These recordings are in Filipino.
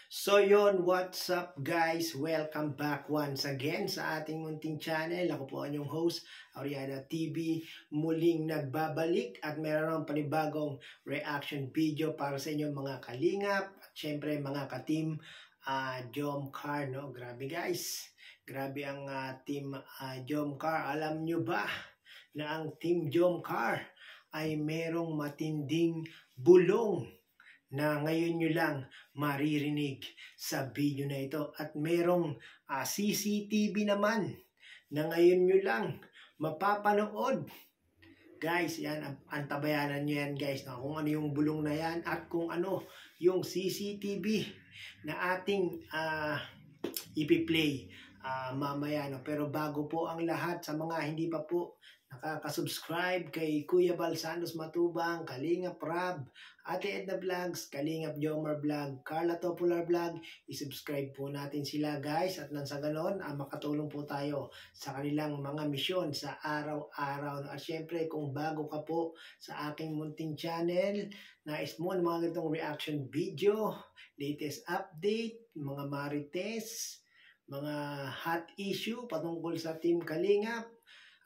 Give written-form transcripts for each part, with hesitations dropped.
So yun, what's up guys? Welcome back once again sa ating munting channel. Ako po ang inyong host, Ariana TV. Muling nagbabalik at meron ng panibagong reaction video para sa inyong mga kalingap at syempre mga ka-team Jomcar, no? Grabe guys. Grabe ang team Jomcar. Alam nyo ba na ang team Jomcar ay merong matinding bulong na ngayon nyo lang maririnig sa video na ito. At merong CCTV naman na ngayon nyo lang mapapanood. Guys, yan, antabayanan nyo yan guys, na kung ano yung bulong na yan at kung ano yung CCTV na ating ipi-play mamaya. No? Pero bago po ang lahat, sa mga hindi pa po nakaka-subscribe kay Kuya Bal Santos Matubang, Kalingap Rab, Ate Edna Vlogs, Kalingap Jomar Vlog, Carla Topular Vlog, isubscribe po natin sila guys at nang sa ganon makatulong po tayo sa kanilang mga misyon sa araw-araw. At syempre kung bago ka po sa aking munting channel, nais mo ng mga ganitong reaction video, latest update, mga marites, mga hot issue patungkol sa Team Kalingap,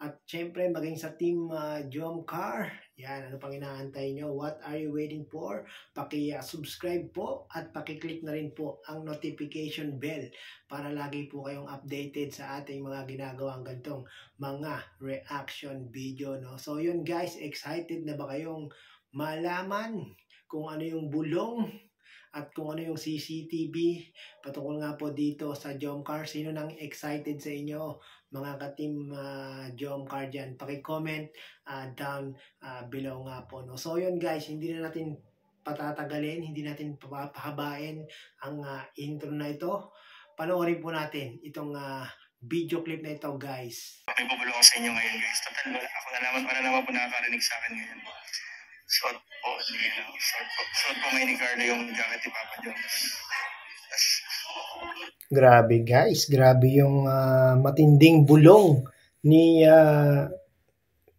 at syempre maging sa Team Jomcar, yan, ano pang inaantay nyo? What are you waiting for? Paki-subscribe po at paki-click na rin po ang notification bell para lagi po kayong updated sa ating mga ginagawang gantong mga reaction video, no? So yun guys, excited na ba kayong malaman kung ano yung bulong at kung ano yung CCTV patungkol nga po dito sa Jomcar? Sino nang excited sa inyo, mga ka-team Jomcar dyan? Paki-comment down below nga po. No? So yun guys, hindi na natin patatagalin, hindi natin papahabain ang intro na ito. Panoorin po natin itong video clip na ito guys. May bubulong ko sa inyo ngayon guys. Total, ako na naman po nakakarinig sa akin ngayon. Suot po ngayon ni Carlo yung jacket ni Papa Jones. Grabe guys, grabe yung matinding bulong ni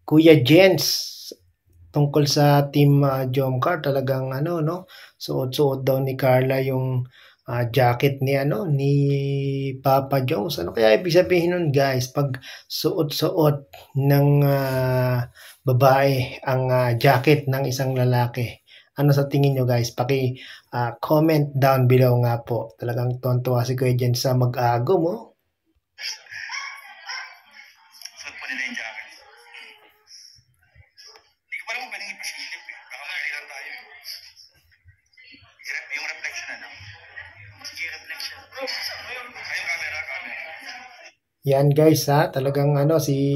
Kuya Jens tungkol sa Team Jomcar. Talagang ano, no? Suot-suot daw ni Carla yung jacket ni Papa Jones. Ano kaya ibig sabihin nun guys, pag suot-suot ng babae ang jacket ng isang lalaki? Ano sa tingin nyo guys? Comment down below nga po. Talagang tuwan-tuwa si Kuya Jen sa mag-agom, oh. Suot po nila yung jacket. Hindi ko pa naman pwedeng ipasilip eh. Baka makailan tayo eh. Yung reflection ano? Sige, reflection. Ayun, camera. Yan guys ha. Talagang si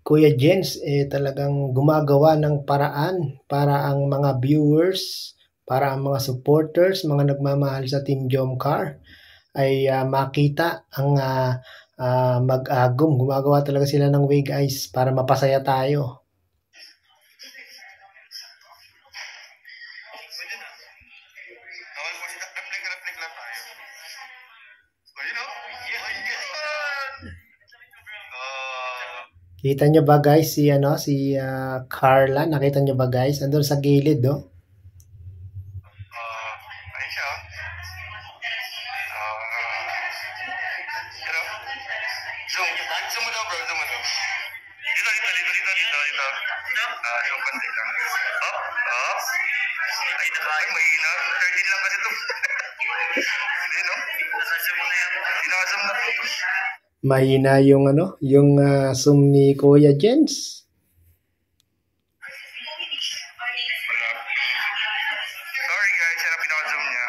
Kuya Jens talagang gumagawa ng paraan para ang mga viewers, para ang mga supporters, mga nagmamahal sa Team Jomcar ay makita ang mag-agom. Gumagawa talaga sila ng way guys para mapasaya tayo. Reflect lang tayo. Ayun o. Kita nyo ba guys si Carla? Nakita nyo ba guys? Andun sa gilid, oh. Ayun siya. Zoom mo daw bro, zoom mo daw. Dito. Yung konti lang. Ay, mahina. 13 lang kasi ito. Hindi, no? Naka-zoom na yan. Naka-zoom na. Mahina yung zoom ni Kuya Jens. Sorry guys, yan ang pinaka-zoom niya.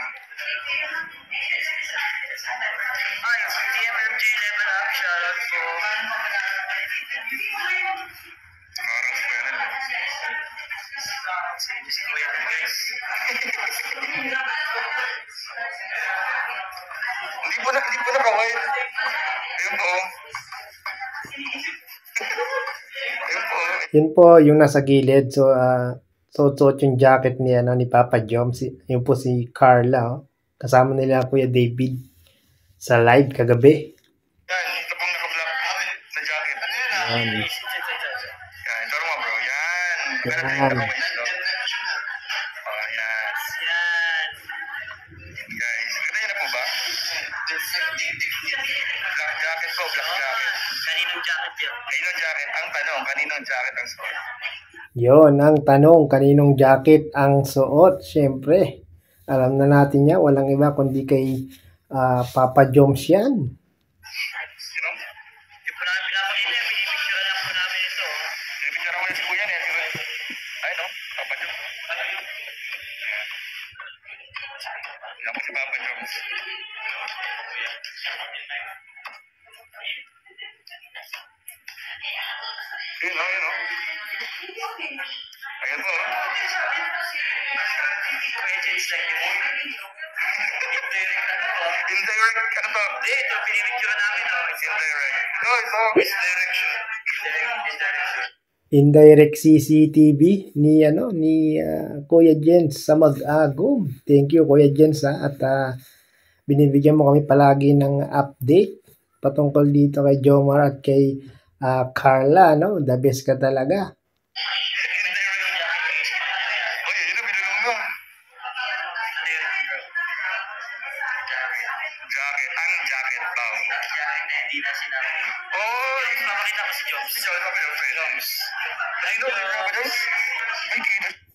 Ay, DMMJ level up, shoutout po. Parang square lang. Kuya guys. Hindi po na kaway. Ayun po. Yun po yung nasa gilid. So, suot yung jacket ni Papa Joms. Yun po si Carla. Oh. Kasama nila Kuya David sa live kagabi. Yan, ito pong naka-black na jacket. Yan. Yan, taro mo bro. Yan. Yan. Oh, yan. Kaninong jacket ang suot? Yon ang tanong, kaninong jacket ang suot? Siyempre, alam na natin yan, walang iba kundi kay Papa Joms yan. Sino? Hindi po namin pinapakita yan. Pinipicture lang po namin ito. Pinipicture mo na si Kuya niya. Ay, no? Papa Joms. Yan po si Papa Joms. Yun, no? Yun, no? Ayan po. Kuya Jens lang yun. Indirect, ano to? Hindi, ito pinipicture namin, no? Indirect. Ito, misdirection. Indirect CCTV ni Kuya Jens sa Mag-agum. Thank you Kuya Jens at binibigyan mo kami palagi ng update patungkol dito kay Jomar at kay Carla, no? The best ka talaga.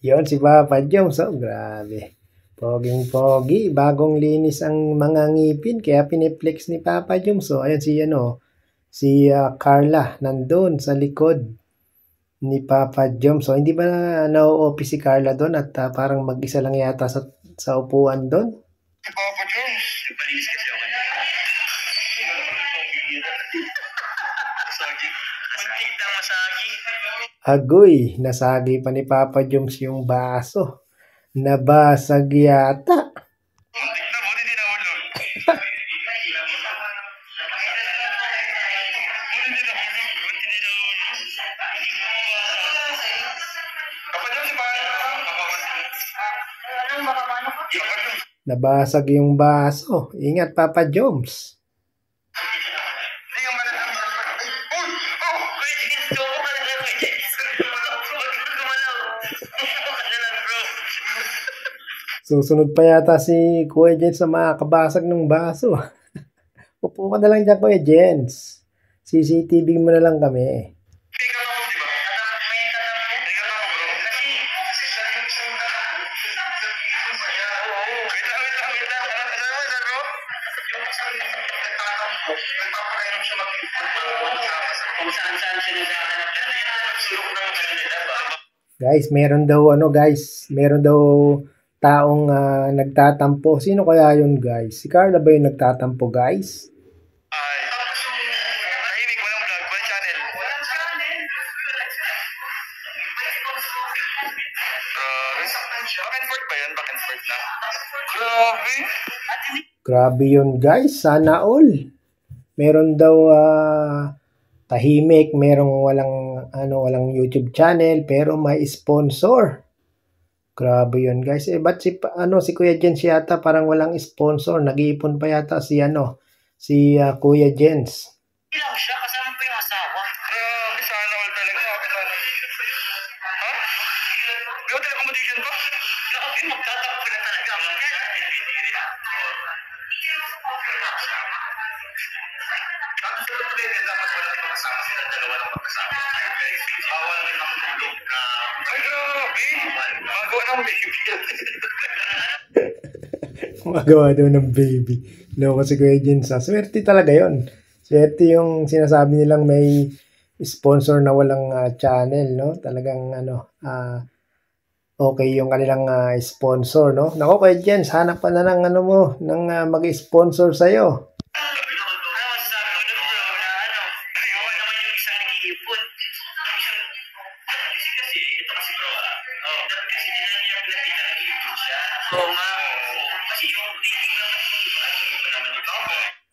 Yon si Papa Joms, grabe. Poging-pogi, bagong linis ang mga ngipin kaya piniplex ni Papa Joms. So ayan si Carla nandun sa likod ni Papa Joms. So hindi ba na-OP si Carla doon at parang mag-isa lang yata sa upuan doon? Si Papa Joms. Palinis kasi ako niya. Muntik na masagi. Agoy, nasagi pa ni Papa Joms yung baso. Nabasag yata. Muntik na, buti di nahulog. Nabasag yung baso. Ingat Papa Joms. Susunod pa yata si Kuya Jens sa makakabasag ng baso. Upo ka na lang dyan Kuya Jens. CCTV mo na lang kami. Guys, meron daw taong nagtatampo. Sino kaya yun guys? Si Carla ba yung nagtatampo guys? Tahimik, walang vlog, walang channel. Back and forth ba yan? Back and forth na. Grabe. Grabe yun guys, sana all. Meron daw tahimik, merong walang YouTube channel pero may sponsor. Grabe yun guys. Ba't si Kuya Jens yata parang walang sponsor, nag-iipon pa yata si Kuya Jens. Ilang siya, kasama pa yung asawa. Grabe, sana all talaga. Ha? May hotel accommodation ba? Grabe, magtatakbo na talaga. Ay, grabe. Magawa ng baby. Magawa daw ng baby. Loko si Kuya Jens. Swerte talaga yon. Swerte yung sinasabi nilang may sponsor na walang channel, no? Talagang okay yung kanilang sponsor, no? Nako Kuya Jens, hanap pa na ng mag-sponsor sa'yo.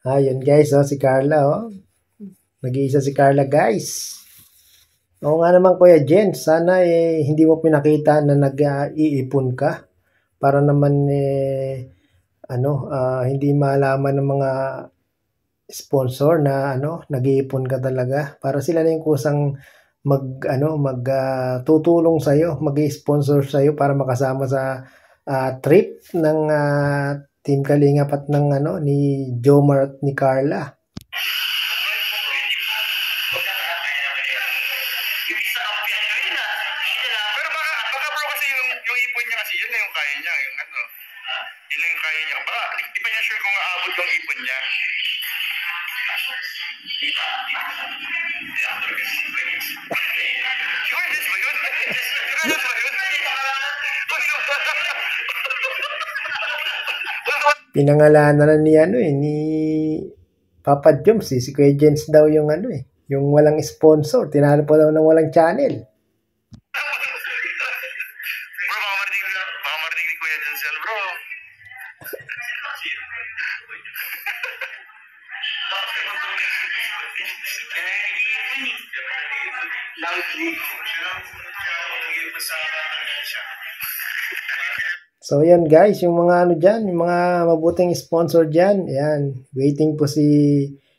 Ayun guys, si Carla, nag-iisa si Carla guys. Oo nga naman Kuya Jens, sana hindi mo pinakita na nag-iipon ka para naman hindi malaman ng mga sponsor na nag-iipon ka talaga para sila na yung kusang tutulong sa iyo, mag-sponsor sa iyo para makasama sa trip ng Team Kalingap at ng ni Jomar at ni Carla. yung ipon niya kasi, yun na yung kaya niya, yung ano. Yun na yung kaya niya. Baka, di pa niya sure kung aabot yung ipon niya. Sure, this ba yun? Sure, this ba yun? Pinangalanan na ni ni Papa Joms si Kuya Jens daw yung yung walang sponsor. Tinalo pa daw ng walang channel. Bro, baka marinig ni Kuya Jens yan, bro. So yan guys, yung mga dyan, yung mga mabuting sponsor dyan, yan, waiting po si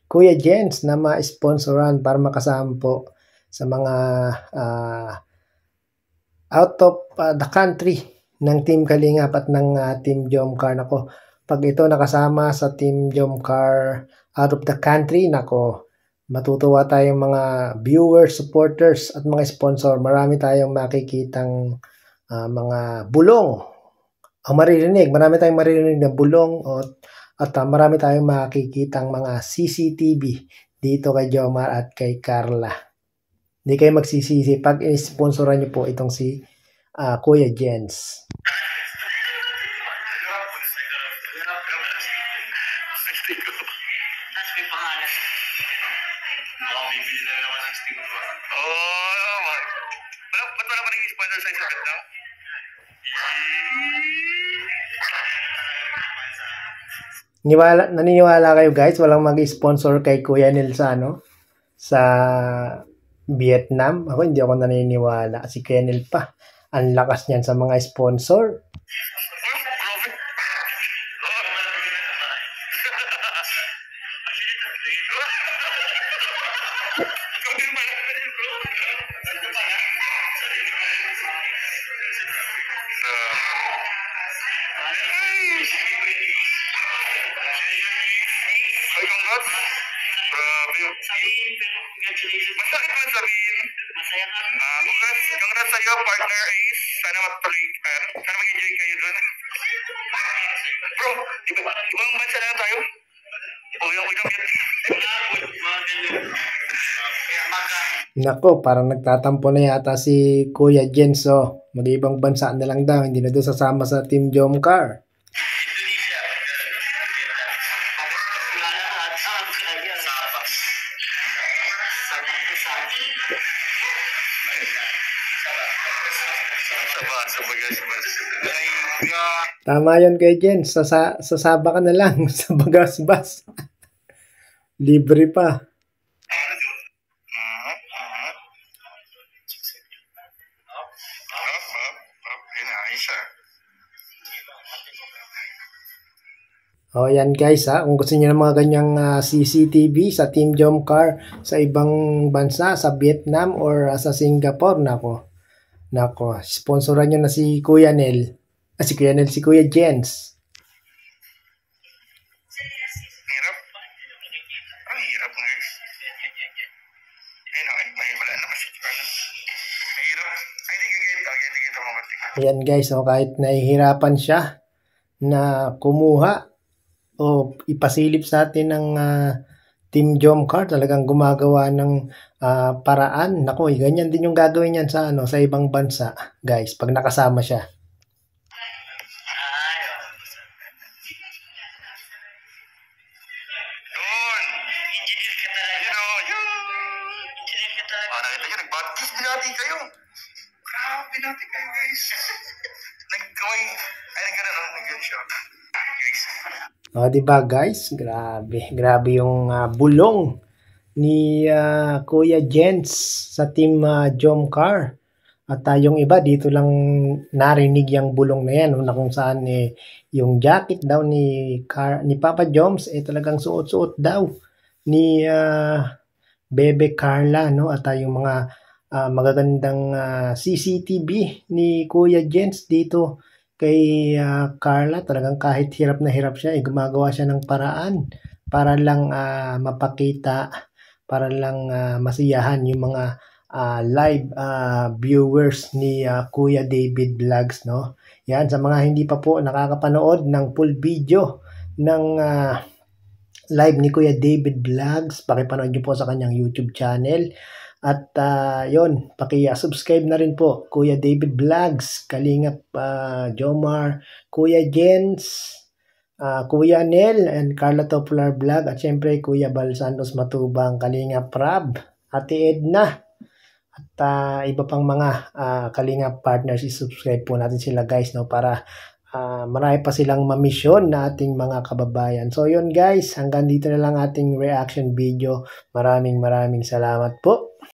Kuya Jens na ma-sponsoran para makasama po sa mga out of the country ng Team Kalingap at ng Team Jomcar. Nako, pag ito nakasama sa Team Jomcar out of the country, nako, matutuwa tayong mga viewers, supporters at mga sponsor. Marami tayong makikitang mga bulong ang maririnig. Marami tayong maririnig na bulong at marami tayong makikitang mga CCTV dito kay Jomar at kay Carla. Hindi kayo magsisisi pag i-sponsoran niyo po itong si Kuya Jens. Ba't wala pa rin sponsor sa isa now? Naniniwala kayo guys, walang mag-sponsor kay Kuya Nel sa Vietnam? Hindi ako naniniwala. Si Kuya Nel pa. Ang lakas niyan sa mga sponsor. Masakit man sabihin. Masaya kami. Congrats sa'yo, partner Ace. Sana matuloy ka. Sana mag-enjoy kayo doon. Bro, di ba ang bansa na tayo? Yung Nako, parang nagtatampo na yata si Kuya Jens. Mag-ibang bansa na lang daw. Hindi na doon sasama sa Team Jomcar. Tama yun kay Jens. Sasaba ka na lang sa bagas-bas. Libre pa. Yan guys kung gusto niyo ng mga ganyang CCTV sa Team Jomcar sa ibang bansa, sa Vietnam or sa Singapore, nako, sponsoran niyo na si Kuya Nel. Si Kuya Jens. Hirap. Ang hirap guys. Ay wala na kasi. Hirap. Ay di gagawin mo kasi. Ayan guys, kahit nahihirapan siya na kumuha o ipasilip sa atin ng Team Jomcar, talagang gumagawa ng paraan. Nako, ganyan din yung gagawin niyan sa ibang bansa, guys, pag nakasama siya. Binati kayo. Grabe, binati kayo guys. Diba guys? Grabe yung bulong ni Kuya Jens sa Team Jomcar. At yung iba dito lang narinig yung bulong na yan, na kung saan yung jacket daw ni Papa Joms talagang suot-suot daw ni Bebe Carla, at yung mga magagandang CCTV ni Kuya Jens dito kay Carla. Talagang kahit hirap na hirap siya, gumagawa siya ng paraan para lang mapakita, para lang masiyahan yung mga live viewers ni Kuya David Vlogs, no? Yan, sa mga hindi pa po nakakapanood ng full video ng live ni Kuya David Vlogs, pakipanood nyo po sa kanyang YouTube channel. At yon, paki-subscribe na rin po, Kuya David Vlogs, Kalingap Jomar, Kuya Jens, Kuya Nel, and Carla Topular Vlog, at syempre Kuya Bal Santos Matubang, Kalingap Prab, Ate Edna, at iba pang mga Kalingap partners. I-subscribe po natin sila guys, no, para marami pa silang mamisyon na ating mga kababayan. So yun guys, hanggang dito na lang ating reaction video. Maraming salamat po.